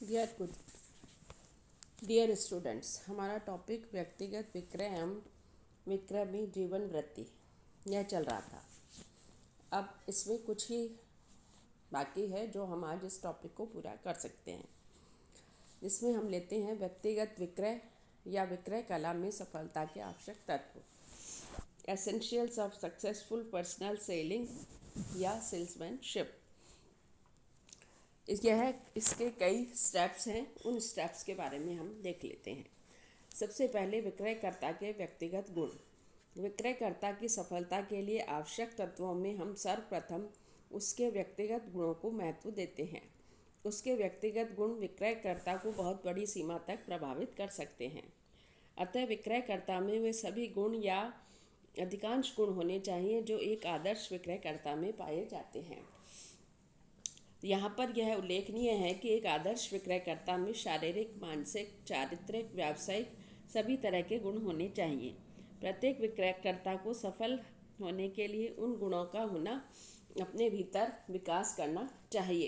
Dear dear students, हमारा topic व्यक्तिगत विक्रय एवं विक्रय में जीवन वृत्ति यह चल रहा था। अब इसमें कुछ ही बाकी है जो हम आज इस टॉपिक को पूरा कर सकते हैं। इसमें हम लेते हैं व्यक्तिगत विक्रय या विक्रय कला में सफलता के आवश्यक तत्व, essentials of successful personal selling या सेल्समैनशिप। इसके कई स्टेप्स हैं, उन स्टेप्स के बारे में हम देख लेते हैं। सबसे पहले विक्रयकर्ता के व्यक्तिगत गुण। विक्रयकर्ता की सफलता के लिए आवश्यक तत्वों में हम सर्वप्रथम उसके व्यक्तिगत गुणों को महत्व देते हैं। उसके व्यक्तिगत गुण विक्रयकर्ता को बहुत बड़ी सीमा तक प्रभावित कर सकते हैं। अतः विक्रयकर्ता में वे सभी गुण या अधिकांश गुण होने चाहिए जो एक आदर्श विक्रयकर्ता में पाए जाते हैं। यहाँ पर यह उल्लेखनीय है कि एक आदर्श विक्रयकर्ता में शारीरिक, मानसिक, चारित्रिक, व्यावसायिक सभी तरह के गुण होने चाहिए। प्रत्येक विक्रयकर्ता को सफल होने के लिए उन गुणों का होना अपने भीतर विकास करना चाहिए।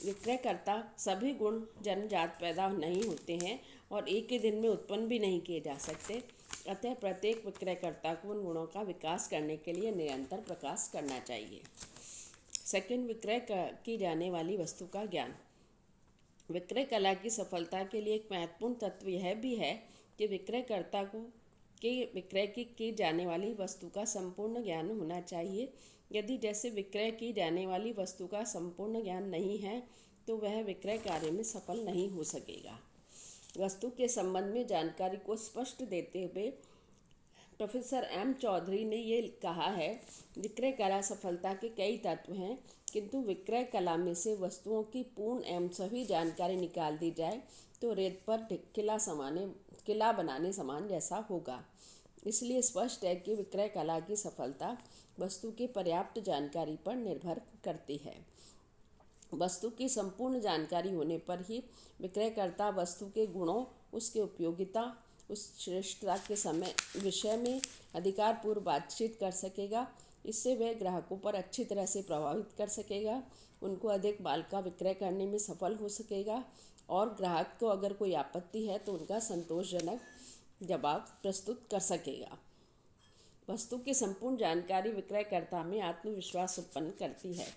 विक्रयकर्ता सभी गुण जन्मजात पैदा नहीं होते हैं और एक ही दिन में उत्पन्न भी नहीं किए जा सकते। अतः प्रत्येक विक्रयकर्ता को उन गुणों का विकास करने के लिए निरंतर प्रयास करना चाहिए। सेकंड, विक्रय की जाने वाली वस्तु का ज्ञान। विक्रय कला की सफलता के लिए एक महत्वपूर्ण तत्व यह भी है कि विक्रयकर्ता को विक्रय की जाने वाली वस्तु का संपूर्ण ज्ञान होना चाहिए। यदि जैसे विक्रय की जाने वाली वस्तु का संपूर्ण ज्ञान नहीं है तो वह विक्रय कार्य में सफल नहीं हो सकेगा। वस्तु के संबंध में जानकारी को स्पष्ट देते हुए प्रोफेसर एम चौधरी ने ये कहा है, विक्रय कला सफलता के कई तत्व हैं, किंतु विक्रय कला में से वस्तुओं की पूर्ण एवं सभी जानकारी निकाल दी जाए तो रेत पर किला बनाने समान जैसा होगा। इसलिए स्पष्ट है कि विक्रय कला की सफलता वस्तु की पर्याप्त जानकारी पर निर्भर करती है। वस्तु की संपूर्ण जानकारी होने पर ही विक्रयकर्ता वस्तु के गुणों, उसके उपयोगिता, उस श्रेष्ठता के विषय में अधिकारपूर्व बातचीत कर सकेगा। इससे वह ग्राहकों पर अच्छी तरह से प्रभावित कर सकेगा, उनको अधिक माल का विक्रय करने में सफल हो सकेगा और ग्राहक को अगर कोई आपत्ति है तो उनका संतोषजनक जवाब प्रस्तुत कर सकेगा। वस्तु की संपूर्ण जानकारी विक्रयकर्ता में आत्मविश्वास उत्पन्न करती है।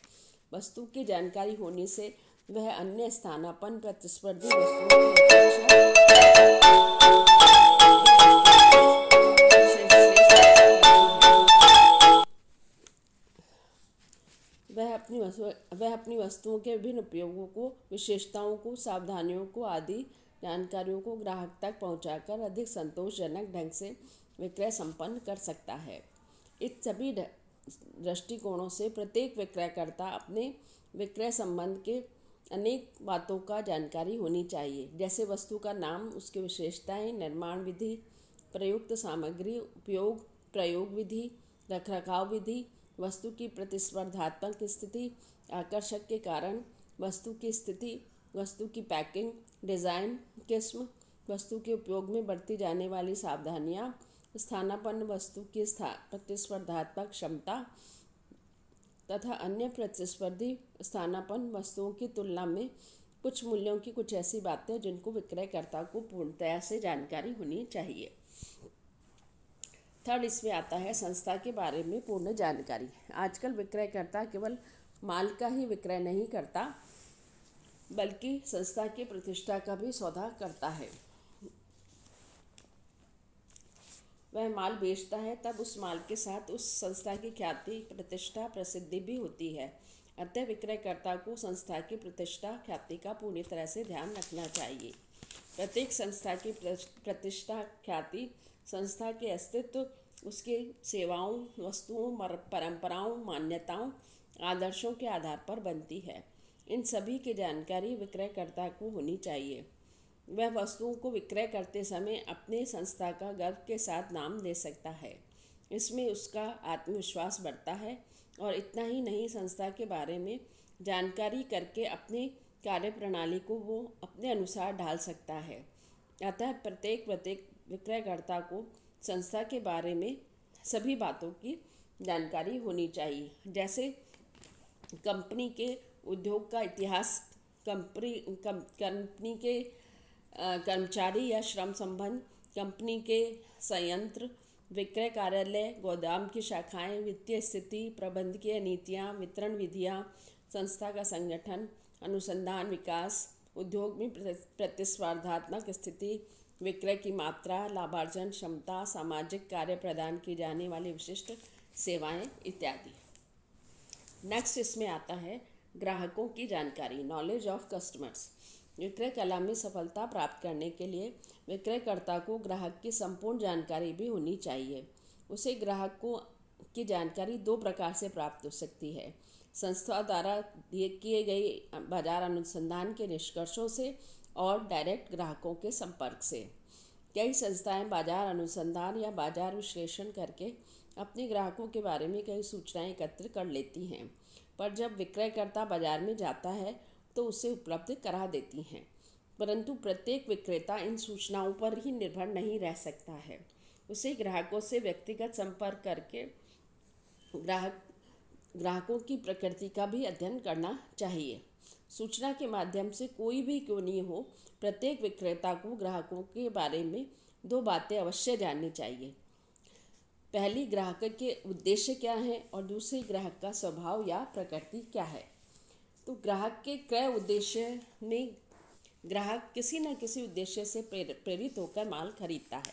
वस्तु की जानकारी होने से वह अन्य स्थानापन्न प्रतिस्पर्धी वस्तुओं की अपेक्षा वह अपनी वस्तुओं के विभिन्न उपयोगों को, विशेषताओं को, सावधानियों को आदि जानकारियों को ग्राहक तक पहुंचाकर अधिक संतोषजनक ढंग से विक्रय संपन्न कर सकता है। इस सभी दृष्टिकोणों से प्रत्येक विक्रयकर्ता अपने विक्रय संबंध के अनेक बातों का जानकारी होनी चाहिए, जैसे वस्तु का नाम, उसकी विशेषताएं, निर्माण विधि, प्रयुक्त सामग्री, उपयोग, प्रयोग विधि, रखरखाव विधि, वस्तु की प्रतिस्पर्धात्मक स्थिति, आकर्षक के कारण, वस्तु की स्थिति, वस्तु की पैकिंग, डिज़ाइन, किस्म, वस्तु के उपयोग में बरती जाने वाली सावधानियाँ, स्थानापन्न वस्तु की प्रतिस्पर्धात्मक क्षमता तथा अन्य प्रतिस्पर्धी स्थानापन्न वस्तुओं की तुलना में कुछ मूल्यों की कुछ ऐसी बातें जिनको विक्रयकर्ता को पूर्णतया से जानकारी होनी चाहिए। थर्ड, इसमें आता है संस्था के बारे में पूर्ण जानकारी। आजकल विक्रयकर्ता केवल माल का ही विक्रय नहीं करता बल्कि संस्था की प्रतिष्ठा का भी सौदा करता है। वह माल बेचता है तब उस माल के साथ उस संस्था की ख्याति, प्रतिष्ठा, प्रसिद्धि भी होती है। अतः विक्रयकर्ता को संस्था की प्रतिष्ठा, ख्याति का पूरी तरह से ध्यान रखना चाहिए। प्रत्येक संस्था की प्रतिष्ठा, ख्याति संस्था के अस्तित्व, उसके सेवाओं, वस्तुओं, परंपराओं, मान्यताओं, आदर्शों के आधार पर बनती है। इन सभी की जानकारी विक्रयकर्ता को होनी चाहिए। वह वस्तुओं को विक्रय करते समय अपने संस्था का गर्व के साथ नाम दे सकता है। इसमें उसका आत्मविश्वास बढ़ता है और इतना ही नहीं, संस्था के बारे में जानकारी करके अपनी कार्यप्रणाली को वो अपने अनुसार ढाल सकता है। अतः प्रत्येक विक्रयकर्ता को संस्था के बारे में सभी बातों की जानकारी होनी चाहिए, जैसे कंपनी के उद्योग का इतिहास, कंपनी के कर्मचारी या श्रम संबंध, कंपनी के संयंत्र, विक्रय कार्यालय, गोदाम की शाखाएं, वित्तीय स्थिति, प्रबंधकीय नीतियां, वितरण विधियां, संस्था का संगठन, अनुसंधान विकास, उद्योग में प्रतिस्पर्धात्मक स्थिति, विक्रय की मात्रा, लाभार्जन क्षमता, सामाजिक कार्य प्रदान की जाने वाली विशिष्ट सेवाएं इत्यादि। नेक्स्ट इसमें आता है ग्राहकों की जानकारी, नॉलेज ऑफ कस्टमर्स। विक्रय कला में सफलता प्राप्त करने के लिए विक्रयकर्ता को ग्राहक की संपूर्ण जानकारी भी होनी चाहिए। उसे ग्राहकों की जानकारी दो प्रकार से प्राप्त हो सकती है, संस्था द्वारा किए गए बाजार अनुसंधान के निष्कर्षों से और डायरेक्ट ग्राहकों के संपर्क से। कई संस्थाएं बाजार अनुसंधान या बाजार विश्लेषण करके अपने ग्राहकों के बारे में कई सूचनाएं एकत्र कर लेती हैं, पर जब विक्रयकर्ता बाजार में जाता है तो उसे उपलब्ध करा देती हैं। परंतु प्रत्येक विक्रेता इन सूचनाओं पर ही निर्भर नहीं रह सकता है। उसे ग्राहकों से व्यक्तिगत संपर्क करके ग्राहकों की प्रकृति का भी अध्ययन करना चाहिए। सूचना के माध्यम से कोई भी क्यों नहीं हो, प्रत्येक विक्रेता को ग्राहकों के बारे में दो बातें अवश्य जाननी चाहिए। पहली, ग्राहक के उद्देश्य क्या हैं और दूसरी, ग्राहक का स्वभाव या प्रकृति क्या है। तो ग्राहक के क्रय उद्देश्य में ग्राहक किसी न किसी उद्देश्य से प्रेरित होकर माल खरीदता है।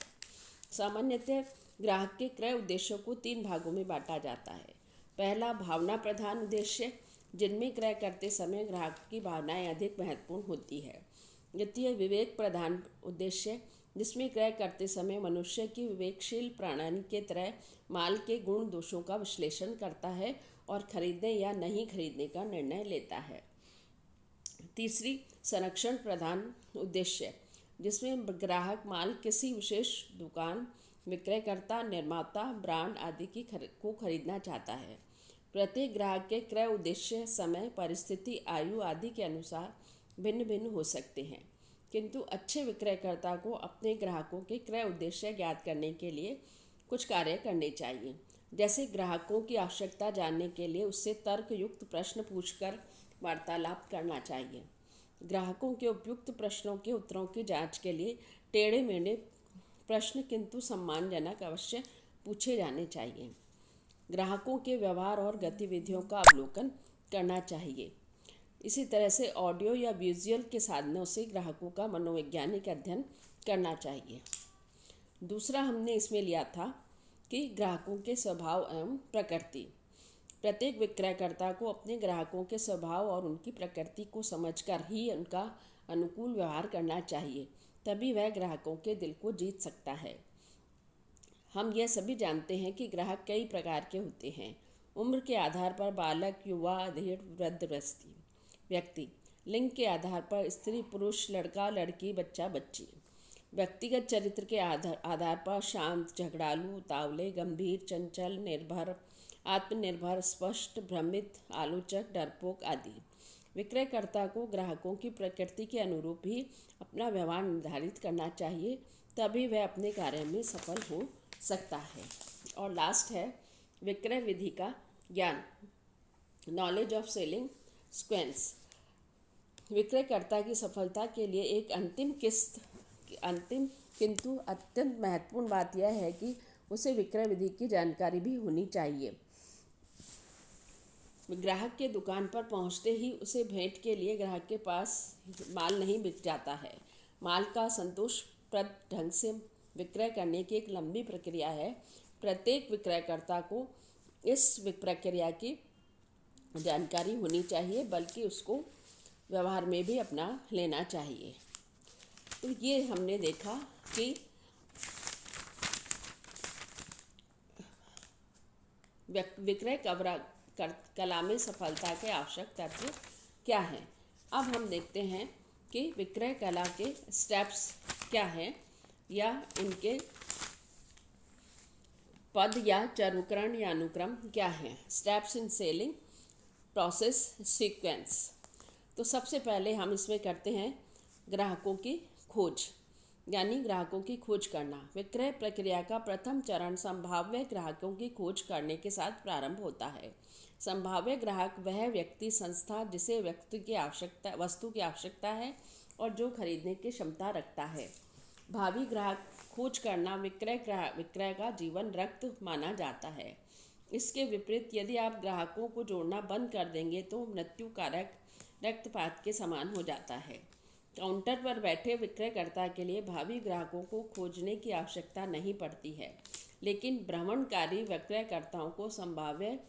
सामान्यतः ग्राहक के क्रय उद्देश्यों को तीन भागों में बांटा जाता है। पहला, भावना प्रधान उद्देश्य, जिनमें क्रय करते समय ग्राहक की भावनाएं अधिक महत्वपूर्ण होती है। द्वितीय, विवेक प्रधान उद्देश्य, जिसमें क्रय करते समय मनुष्य की विवेकशील प्रणाली के तरह माल के गुण दोषों का विश्लेषण करता है और खरीदने या नहीं खरीदने का निर्णय लेता है। तीसरी, संरक्षण प्रधान उद्देश्य, जिसमें ग्राहक माल किसी विशेष दुकान, विक्रयकर्ता, निर्माता, ब्रांड आदि को खरीदना चाहता है। प्रत्येक ग्राहक के क्रय उद्देश्य समय, परिस्थिति, आयु आदि के अनुसार भिन्न भिन्न हो सकते हैं, किंतु अच्छे विक्रयकर्ता को अपने ग्राहकों के क्रय उद्देश्य ज्ञात करने के लिए कुछ कार्य करने चाहिए। जैसे ग्राहकों की आवश्यकता जानने के लिए उससे तर्कयुक्त प्रश्न पूछकर वार्तालाप करना चाहिए। ग्राहकों के उपयुक्त प्रश्नों के उत्तरों की जांच के लिए टेढ़े मेढ़े प्रश्न किंतु सम्मानजनक अवश्य पूछे जाने चाहिए। ग्राहकों के व्यवहार और गतिविधियों का अवलोकन करना चाहिए। इसी तरह से ऑडियो या विजुअल के साधनों से ग्राहकों का मनोवैज्ञानिक अध्ययन करना चाहिए। दूसरा हमने इसमें लिया था कि ग्राहकों के स्वभाव एवं प्रकृति। प्रत्येक विक्रयकर्ता को अपने ग्राहकों के स्वभाव और उनकी प्रकृति को समझकर ही उनका अनुकूल व्यवहार करना चाहिए, तभी वह ग्राहकों के दिल को जीत सकता है। हम यह सभी जानते हैं कि ग्राहक कई प्रकार के होते हैं। उम्र के आधार पर बालक, युवा, अधेड़, वृद्ध व्यक्ति, लिंग के आधार पर स्त्री, पुरुष, लड़का, लड़की, बच्चा, बच्ची, व्यक्तिगत चरित्र के आधार पर शांत, झगड़ालू, उतावले, गंभीर, चंचल, निर्भर, आत्मनिर्भर, स्पष्ट, भ्रमित, आलोचक, डरपोक आदि। विक्रयकर्ता को ग्राहकों की प्रकृति के अनुरूप ही अपना व्यवहार निर्धारित करना चाहिए, तभी वह अपने कार्य में सफल हो सकता है। और लास्ट है विक्रय विधि का ज्ञान, नॉलेज ऑफ सेलिंग सीक्वेंस। विक्रयकर्ता की सफलता के लिए एक अंतिम किंतु अत्यंत महत्वपूर्ण बात यह है कि उसे विक्रय विधि की जानकारी भी होनी चाहिए। ग्राहक के दुकान पर पहुंचते ही उसे भेंट के लिए ग्राहक के पास माल नहीं बिक जाता है। माल का संतोषप्रद ढंग से विक्रय करने की एक लंबी प्रक्रिया है। प्रत्येक विक्रयकर्ता को इस प्रक्रिया की जानकारी होनी चाहिए, बल्कि उसको व्यवहार में भी अपना लेना चाहिए। तो ये हमने देखा कि विक्रय कला में सफलता के आवश्यक तत्व क्या हैं। अब हम देखते हैं कि विक्रय कला के स्टेप्स क्या हैं या इनके पद या चरणक्रम या अनुक्रम क्या हैं। Steps in selling process sequence. तो सबसे पहले हम इसमें करते हैं ग्राहकों की खोज। यानी ग्राहकों की खोज करना। विक्रय प्रक्रिया का प्रथम चरण संभाव्य ग्राहकों की खोज करने के साथ प्रारंभ होता है। संभाव्य ग्राहक वह व्यक्ति संस्था जिसे वस्तु की आवश्यकता है और जो खरीदने की क्षमता रखता है। भावी ग्राहक खोज करना विक्रय का जीवन रक्त माना जाता है। इसके विपरीत यदि आप ग्राहकों को जोड़ना बंद कर देंगे तो मृत्यु कारक रक्तपात के समान हो जाता है। काउंटर पर बैठे विक्रयकर्ता के लिए भावी ग्राहकों को खोजने की आवश्यकता नहीं पड़ती है, लेकिन भ्रमणकारी विक्रयकर्ताओं को संभाव्य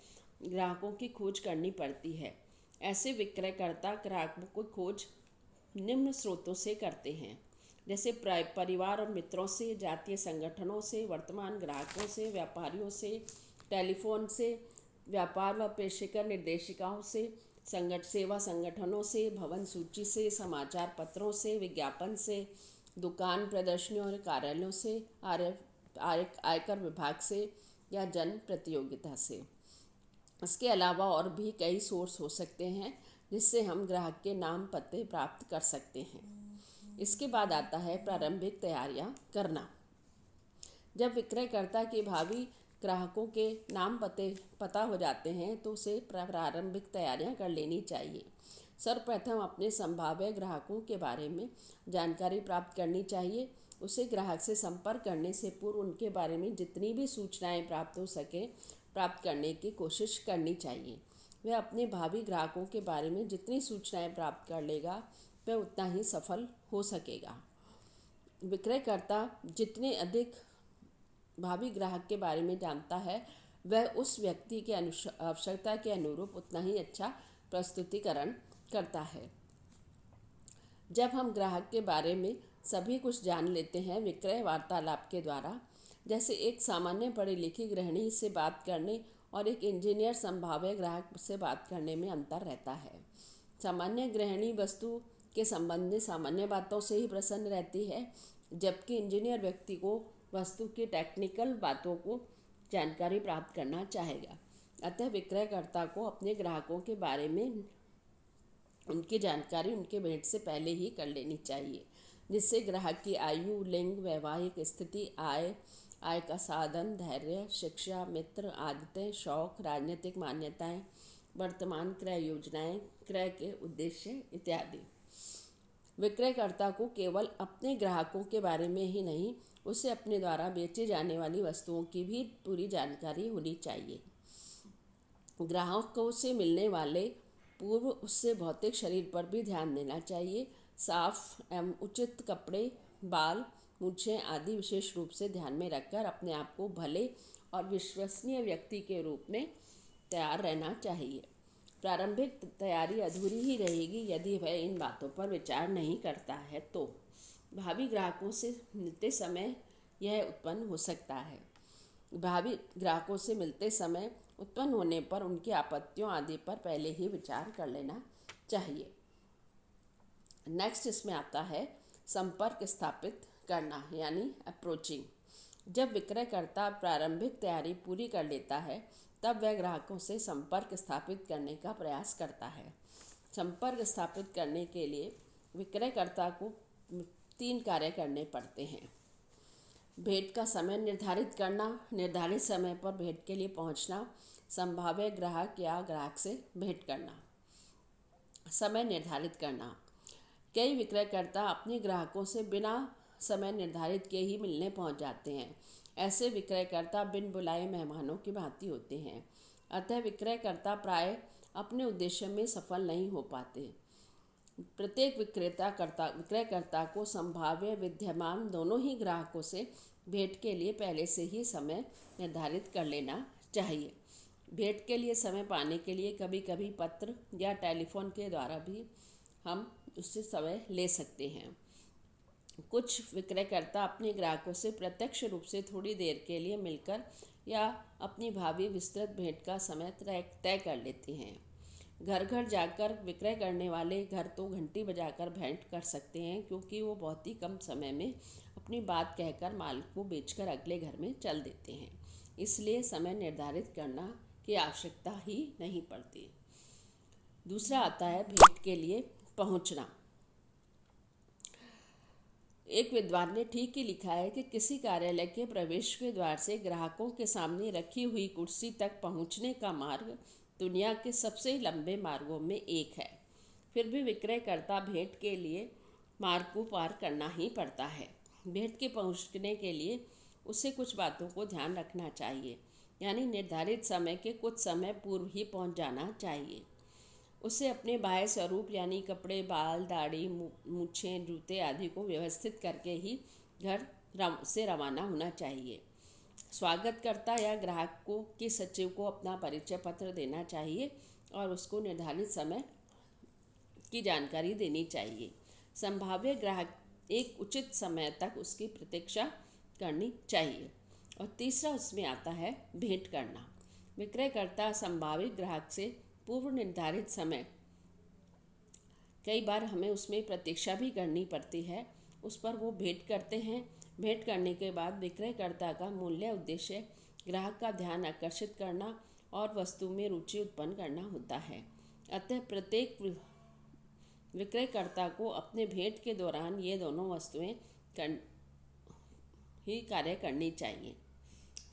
ग्राहकों की खोज करनी पड़ती है। ऐसे विक्रयकर्ता ग्राहकों की खोज निम्न स्रोतों से करते हैं, जैसे परिवार और मित्रों से, जातीय संगठनों से, वर्तमान ग्राहकों से, व्यापारियों से, टेलीफोन से, व्यापार व पेशेकर निर्देशिकाओं से, सेवा संगठनों से, भवन सूची से, समाचार पत्रों से, विज्ञापन से, दुकान प्रदर्शनियों और कार्यालयों से, आयकर विभाग से या जन प्रतियोगिता से। इसके अलावा और भी कई सोर्स हो सकते हैं जिससे हम ग्राहक के नाम पते प्राप्त कर सकते हैं। इसके बाद आता है प्रारंभिक तैयारियां करना। जब विक्रयकर्ता के भावी ग्राहकों के नाम पता हो जाते हैं तो उसे प्रारंभिक तैयारियां कर लेनी चाहिए। सर्वप्रथम अपने संभाव्य ग्राहकों के बारे में जानकारी प्राप्त करनी चाहिए। उसे ग्राहक से संपर्क करने से पूर्व उनके बारे में जितनी भी सूचनाएं प्राप्त हो सके प्राप्त करने की कोशिश करनी चाहिए। वह अपने भावी ग्राहकों के बारे में जितनी सूचनाएं प्राप्त कर लेगा वह उतना ही सफल हो सकेगा। विक्रयकर्ता जितने अधिक भावी ग्राहक के बारे में जानता है वह उस व्यक्ति के आवश्यकता के अनुरूप उतना ही अच्छा प्रस्तुतिकरण करता है। जब हम ग्राहक के बारे में सभी कुछ जान लेते हैं विक्रय वार्तालाप के द्वारा, जैसे एक सामान्य पढ़ी लिखी गृहिणी से बात करने और एक इंजीनियर संभाव्य ग्राहक से बात करने में अंतर रहता है। सामान्य गृहिणी वस्तु के संबंध में सामान्य बातों से ही प्रसन्न रहती है, जबकि इंजीनियर व्यक्ति को वस्तु की टेक्निकल बातों को जानकारी प्राप्त करना चाहेगा। अतः विक्रयकर्ता को अपने ग्राहकों के बारे में उनकी जानकारी उनके भेंट से पहले ही कर लेनी चाहिए, जिससे ग्राहक की आयु, लिंग, वैवाहिक स्थिति, आय का साधन, धैर्य, शिक्षा, मित्र, आदतें, शौक, राजनीतिक मान्यताएं, वर्तमान क्रय योजनाएं, क्रय के उद्देश्य इत्यादि। विक्रयकर्ता को केवल अपने ग्राहकों के बारे में ही नहीं, उसे अपने द्वारा बेचे जाने वाली वस्तुओं की भी पूरी जानकारी होनी चाहिए। ग्राहकों से मिलने वाले पूर्व उससे भौतिक शरीर पर भी ध्यान देना चाहिए। साफ एवं उचित कपड़े, बाल, मूछें आदि विशेष रूप से ध्यान में रखकर अपने आप को भले और विश्वसनीय व्यक्ति के रूप में तैयार रहना चाहिए। प्रारंभिक तैयारी अधूरी ही रहेगी यदि वह इन बातों पर विचार नहीं करता है तो भावी ग्राहकों से मिलते समय यह उत्पन्न हो सकता है। भावी ग्राहकों से मिलते समय उत्पन्न होने पर उनकी आपत्तियों आदि पर पहले ही विचार कर लेना चाहिए। नेक्स्ट इसमें आता है संपर्क स्थापित करना यानी अप्रोचिंग। जब विक्रयकर्ता प्रारंभिक तैयारी पूरी कर लेता है तब वह ग्राहकों से संपर्क स्थापित करने का प्रयास करता है। संपर्क स्थापित करने के लिए विक्रयकर्ता को 3 कार्य करने पड़ते हैं। भेंट का समय निर्धारित करना, निर्धारित समय पर भेंट के लिए पहुंचना, संभाव्य ग्राहक या ग्राहक से भेंट करना। समय निर्धारित करना। कई विक्रयकर्ता अपने ग्राहकों से बिना समय निर्धारित के ही मिलने पहुंच जाते हैं। ऐसे विक्रयकर्ता बिन बुलाए मेहमानों की भांति होते हैं। अतः विक्रयकर्ता प्राय अपने उद्देश्य में सफल नहीं हो पाते। प्रत्येक विक्रयकर्ता को संभाव्य विद्यमान दोनों ही ग्राहकों से भेंट के लिए पहले से ही समय निर्धारित कर लेना चाहिए। भेंट के लिए समय पाने के लिए कभी कभी पत्र या टेलीफोन के द्वारा भी हम उससे समय ले सकते हैं। कुछ विक्रयकर्ता अपने ग्राहकों से प्रत्यक्ष रूप से थोड़ी देर के लिए मिलकर या अपनी भावी विस्तृत भेंट का समय तय कर लेते हैं। घर घर जाकर विक्रय करने वाले घर तो घंटी बजाकर भेंट कर सकते हैं, क्योंकि वो बहुत ही कम समय में अपनी बात कहकर माल को बेचकर अगले घर में चल देते हैं। इसलिए समय निर्धारित करना की आवश्यकता ही नहीं पड़ती। दूसरा आता है भेंट के लिए पहुंचना। एक विद्वान ने ठीक ही लिखा है कि किसी कार्यालय के प्रवेश के द्वार से ग्राहकों के सामने रखी हुई कुर्सी तक पहुंचने का मार्ग दुनिया के सबसे लंबे मार्गों में एक है। फिर भी विक्रयकर्ता भेंट के लिए मार्ग को पार करना ही पड़ता है। भेंट के पहुंचने के लिए उसे कुछ बातों को ध्यान रखना चाहिए, यानी निर्धारित समय के कुछ समय पूर्व ही पहुंच जाना चाहिए। उसे अपने बाह्य स्वरूप यानी कपड़े, बाल, दाढ़ी, मूछें, जूते आदि को व्यवस्थित करके ही घर से रवाना होना चाहिए। स्वागतकर्ता या ग्राहक को के सचिव को अपना परिचय पत्र देना चाहिए और उसको निर्धारित समय की जानकारी देनी चाहिए। संभाव्य ग्राहक एक उचित समय तक उसकी प्रतीक्षा करनी चाहिए। और तीसरा उसमें आता है भेंट करना। विक्रयकर्ता संभावित ग्राहक से पूर्व निर्धारित समय, कई बार हमें उसमें प्रतीक्षा भी करनी पड़ती है, उस पर वो भेंट करते हैं। भेंट करने के बाद विक्रयकर्ता का मूल्य उद्देश्य ग्राहक का ध्यान आकर्षित करना और वस्तु में रुचि उत्पन्न करना होता है। अतः प्रत्येक विक्रयकर्ता को अपने भेंट के दौरान ये दोनों वस्तुएं ही कार्य करनी चाहिए।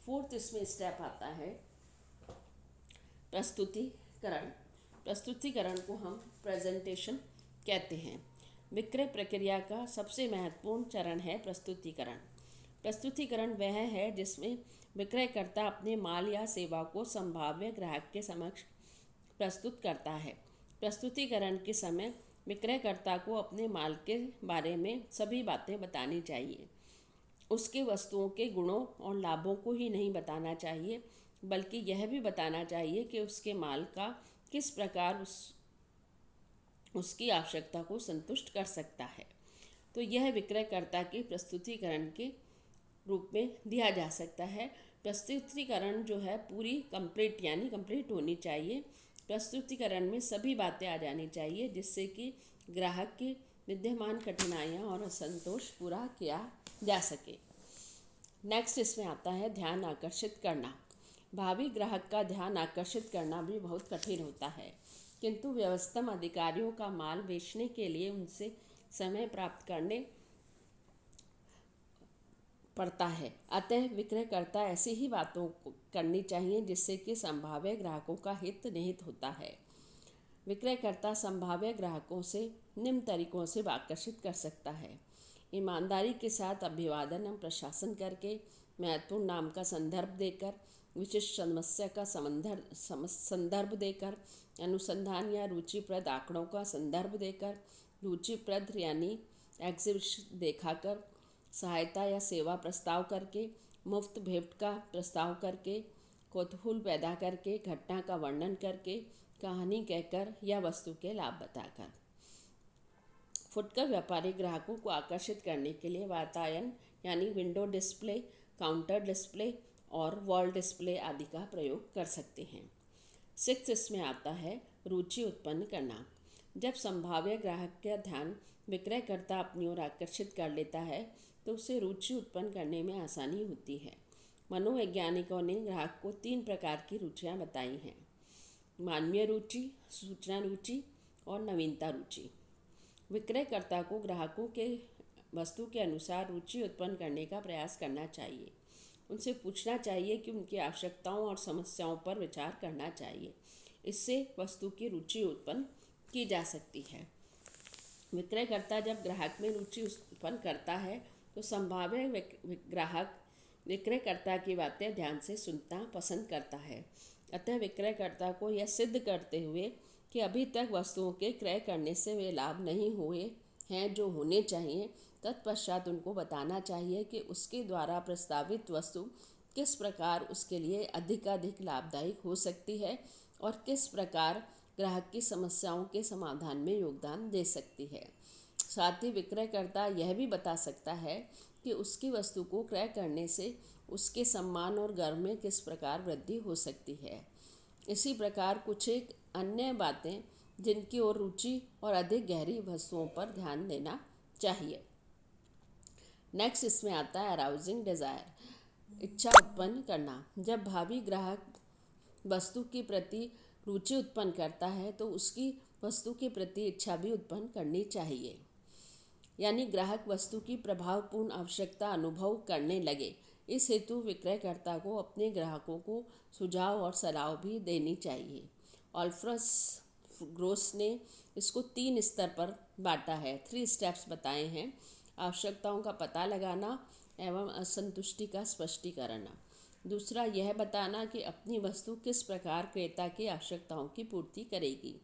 फोर्थ इसमें स्टेप आता है प्रस्तुतिकरण। प्रस्तुतिकरण को हम प्रेजेंटेशन कहते हैं। विक्रय प्रक्रिया का सबसे महत्वपूर्ण चरण है प्रस्तुतिकरण। प्रस्तुतिकरण वह है जिसमें विक्रयकर्ता अपने माल या सेवा को संभाव्य ग्राहक के समक्ष प्रस्तुत करता है। प्रस्तुतिकरण के समय विक्रयकर्ता को अपने माल के बारे में सभी बातें बतानी चाहिए। उसके वस्तुओं के गुणों और लाभों को ही नहीं बताना चाहिए, बल्कि यह भी बताना चाहिए कि उसके माल का किस प्रकार उसकी आवश्यकता को संतुष्ट कर सकता है। तो यह विक्रयकर्ता के प्रस्तुतिकरण के रूप में दिया जा सकता है। प्रस्तुतिकरण जो है पूरी कंप्लीट होनी चाहिए। प्रस्तुतिकरण में सभी बातें आ जानी चाहिए जिससे कि ग्राहक की विद्यमान कठिनाइयाँ और असंतोष पूरा किया जा सके। नेक्स्ट इसमें आता है ध्यान आकर्षित करना। भावी ग्राहक का ध्यान आकर्षित करना भी बहुत कठिन होता है, किंतु व्यवस्थम अधिकारियों का माल बेचने के लिए उनसे समय प्राप्त करने पड़ता है। अतः विक्रयकर्ता ऐसी ही बातों को करनी चाहिए जिससे कि संभाव्य ग्राहकों का हित निहित होता है। विक्रयकर्ता संभाव्य ग्राहकों से निम्न तरीकों से आकर्षित कर सकता है। ईमानदारी के साथ अभिवादन एवं प्रशासन करके, महत्वपूर्ण नाम का संदर्भ देकर, विशिष्ट समस्या का संदर्भ देकर, अनुसंधान या रुचिप्रद आंकड़ों का संदर्भ देकर, रुचिप्रद यानी एग्जीबिशन दिखाकर, सहायता या सेवा प्रस्ताव करके, मुफ्त भेंट का प्रस्ताव करके, कौतूहल पैदा करके, घटना का वर्णन करके, कहानी कहकर या वस्तु के लाभ बताकर। फुटकर व्यापारी ग्राहकों को आकर्षित करने के लिए वातायन यानी विंडो डिस्प्ले, काउंटर डिस्प्ले और वॉल डिस्प्ले आदि का प्रयोग कर सकते हैं। सिक्स इसमें आता है रुचि उत्पन्न करना। जब संभाव्य ग्राहक का ध्यान विक्रयकर्ता अपनी ओर आकर्षित कर लेता है तो उसे रुचि उत्पन्न करने में आसानी होती है। मनोवैज्ञानिकों ने ग्राहक को 3 प्रकार की रुचियां बताई हैं: मानवीय रुचि, सूचना रुचि और नवीनता रुचि। विक्रयकर्ता को ग्राहकों के वस्तु के अनुसार रुचि उत्पन्न करने का प्रयास करना चाहिए। उनसे पूछना चाहिए कि उनकी आवश्यकताओं और समस्याओं पर विचार करना चाहिए। इससे वस्तु की रुचि उत्पन्न की जा सकती है। विक्रयकर्ता जब ग्राहक में रुचि उत्पन्न करता है तो संभाव्य ग्राहक विक्रयकर्ता की बातें ध्यान से सुनना पसंद करता है। अतः विक्रयकर्ता को यह सिद्ध करते हुए कि अभी तक वस्तुओं के क्रय करने से वे लाभ नहीं हुए हैं जो होने चाहिए, तत्पश्चात उनको बताना चाहिए कि उसके द्वारा प्रस्तावित वस्तु किस प्रकार उसके लिए अधिकाधिक लाभदायक हो सकती है और किस प्रकार ग्राहक की समस्याओं के समाधान में योगदान दे सकती है। साथ ही विक्रयकर्ता यह भी बता सकता है कि उसकी वस्तु को क्रय करने से उसके सम्मान और गर्व में किस प्रकार वृद्धि हो सकती है। इसी प्रकार कुछ एक अन्य बातें जिनकी ओर रुचि और अधिक गहरी वस्तुओं पर ध्यान देना चाहिए। नेक्स्ट इसमें आता है अराउजिंग डिज़ायर, इच्छा उत्पन्न करना। जब भावी ग्राहक वस्तु के प्रति रुचि उत्पन्न करता है तो उसकी वस्तु के प्रति इच्छा भी उत्पन्न करनी चाहिए। यानी ग्राहक वस्तु की प्रभावपूर्ण आवश्यकता अनुभव करने लगे। इस हेतु विक्रयकर्ता को अपने ग्राहकों को सुझाव और सलाह भी देनी चाहिए। ऑल्फ्रस ग्रोस ने इसको 3 स्तर पर बांटा है, 3 स्टेप्स बताए हैं। आवश्यकताओं का पता लगाना एवं असंतुष्टि का स्पष्टीकरण। दूसरा, यह बताना कि अपनी वस्तु किस प्रकार क्रेता की आवश्यकताओं की पूर्ति करेगी।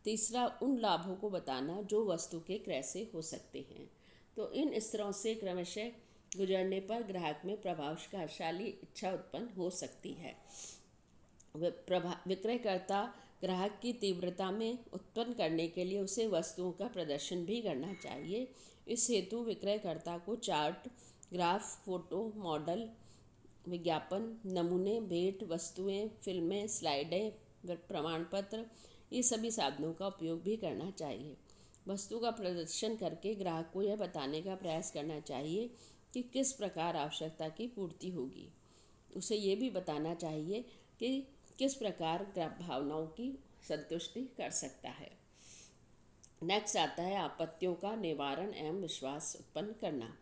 तीसरा, उन लाभों को बताना जो वस्तु के क्रय से हो सकते हैं। तो इन स्तरों से क्रमशः गुजरने पर ग्राहक में प्रभावशाली इच्छा उत्पन्न हो सकती है। विक्रयकर्ता ग्राहक की तीव्रता में उत्पन्न करने के लिए उसे वस्तुओं का प्रदर्शन भी करना चाहिए। इस हेतु विक्रयकर्ता को चार्ट, ग्राफ, फोटो, मॉडल, विज्ञापन, नमूने, भेंट वस्तुएं, फिल्में, स्लाइडें, प्रमाण पत्र, ये सभी साधनों का उपयोग भी करना चाहिए। वस्तु का प्रदर्शन करके ग्राहक को यह बताने का प्रयास करना चाहिए कि किस प्रकार आवश्यकता की पूर्ति होगी। उसे ये भी बताना चाहिए कि किस प्रकार भावनाओं की संतुष्टि कर सकता है। नेक्स्ट आता है आपत्तियों का निवारण एवं विश्वास उत्पन्न करना।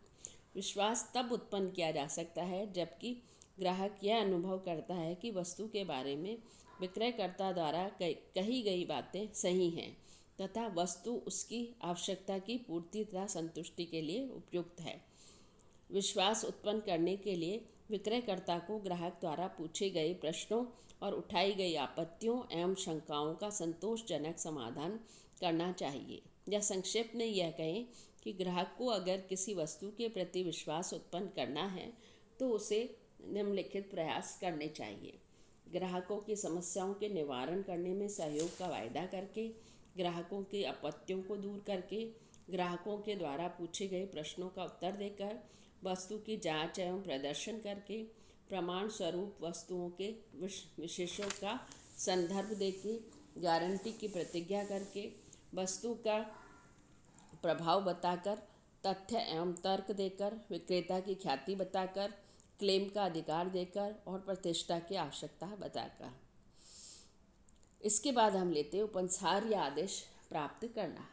विश्वास तब उत्पन्न किया जा सकता है जबकि ग्राहक यह अनुभव करता है कि वस्तु के बारे में विक्रयकर्ता द्वारा कही गई बातें सही हैं तथा वस्तु उसकी आवश्यकता की पूर्ति तथा संतुष्टि के लिए उपयुक्त है। विश्वास उत्पन्न करने के लिए विक्रयकर्ता को ग्राहक द्वारा पूछे गए प्रश्नों और उठाई गई आपत्तियों एवं शंकाओं का संतोषजनक समाधान करना चाहिए। या संक्षेप में यह कहें कि ग्राहक को अगर किसी वस्तु के प्रति विश्वास उत्पन्न करना है तो उसे निम्नलिखित प्रयास करने चाहिए। ग्राहकों की समस्याओं के निवारण करने में सहयोग का वायदा करके, ग्राहकों की आपत्तियों को दूर करके, ग्राहकों के द्वारा पूछे गए प्रश्नों का उत्तर देकर, वस्तु की जांच एवं प्रदर्शन करके, प्रमाण स्वरूप वस्तुओं के विशेषों का संदर्भ देके, गारंटी की प्रतिज्ञा करके, वस्तु का प्रभाव बताकर, तथ्य एवं तर्क देकर, विक्रेता की ख्याति बताकर, क्लेम का अधिकार देकर और प्रतिष्ठा की आवश्यकता बताकर। इसके बाद हम लेते हैं उपसंहार या आदेश प्राप्त करना।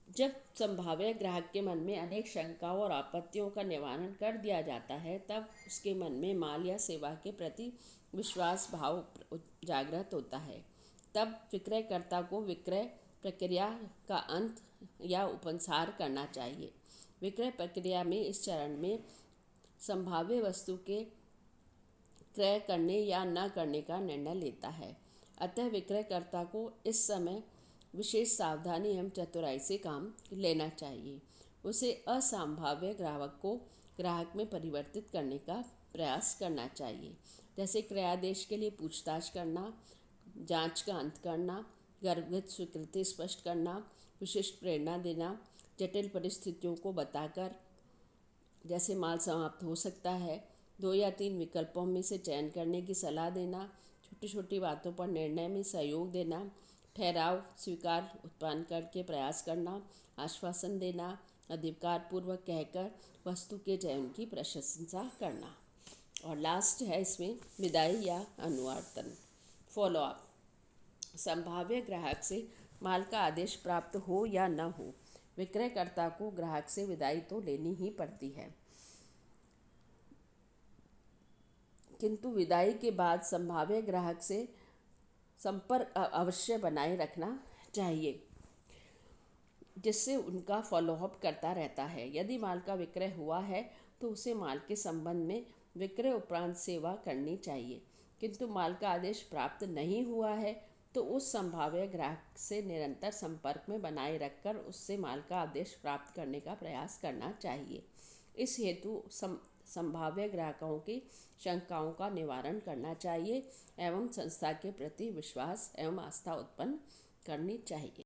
जब संभाव्य ग्राहक के मन में अनेक शंकाओं और आपत्तियों का निवारण कर दिया जाता है तब उसके मन में माल या सेवा के प्रति विश्वास भाव जागृत होता है। तब विक्रयकर्ता को विक्रय प्रक्रिया का अंत या उपसंहार करना चाहिए। विक्रय प्रक्रिया में इस चरण में संभाव्य वस्तु के क्रय करने या न करने का निर्णय लेता है। अतः विक्रयकर्ता को इस समय विशेष सावधानी एवं चतुराई से काम लेना चाहिए। उसे असंभाव्य ग्राहक को ग्राहक में परिवर्तित करने का प्रयास करना चाहिए, जैसे क्रयादेश के लिए पूछताछ करना, जांच का अंत करना, गर्भित स्वीकृति स्पष्ट करना, विशिष्ट प्रेरणा देना, जटिल परिस्थितियों को बताकर जैसे माल समाप्त हो सकता है, 2 या 3 विकल्पों में से चयन करने की सलाह देना, छोटी छोटी बातों पर निर्णय में सहयोग देना, ठहराव स्वीकार उत्पन्न करके प्रयास करना, आश्वासन देना, अधिकारपूर्वक कहकर वस्तु के चयन की प्रशंसा करना। और लास्ट है इसमें विदाई या अनुवर्तन, फॉलोअप। संभाव्य ग्राहक से माल का आदेश प्राप्त हो या न हो, विक्रयकर्ता को ग्राहक से विदाई तो लेनी ही पड़ती है, किंतु विदाई के बाद संभाव्य ग्राहक से संपर्क अवश्य बनाए रखना चाहिए, जिससे उनका फॉलोअप करता रहता है। यदि माल का विक्रय हुआ है तो उसे माल के संबंध में विक्रय उपरांत सेवा करनी चाहिए, किंतु माल का आदेश प्राप्त नहीं हुआ है तो उस संभाव्य ग्राहक से निरंतर संपर्क में बनाए रखकर उससे माल का आदेश प्राप्त करने का प्रयास करना चाहिए। इस हेतु संभाव्य ग्राहकों की शंकाओं का निवारण करना चाहिए एवं संस्था के प्रति विश्वास एवं आस्था उत्पन्न करनी चाहिए।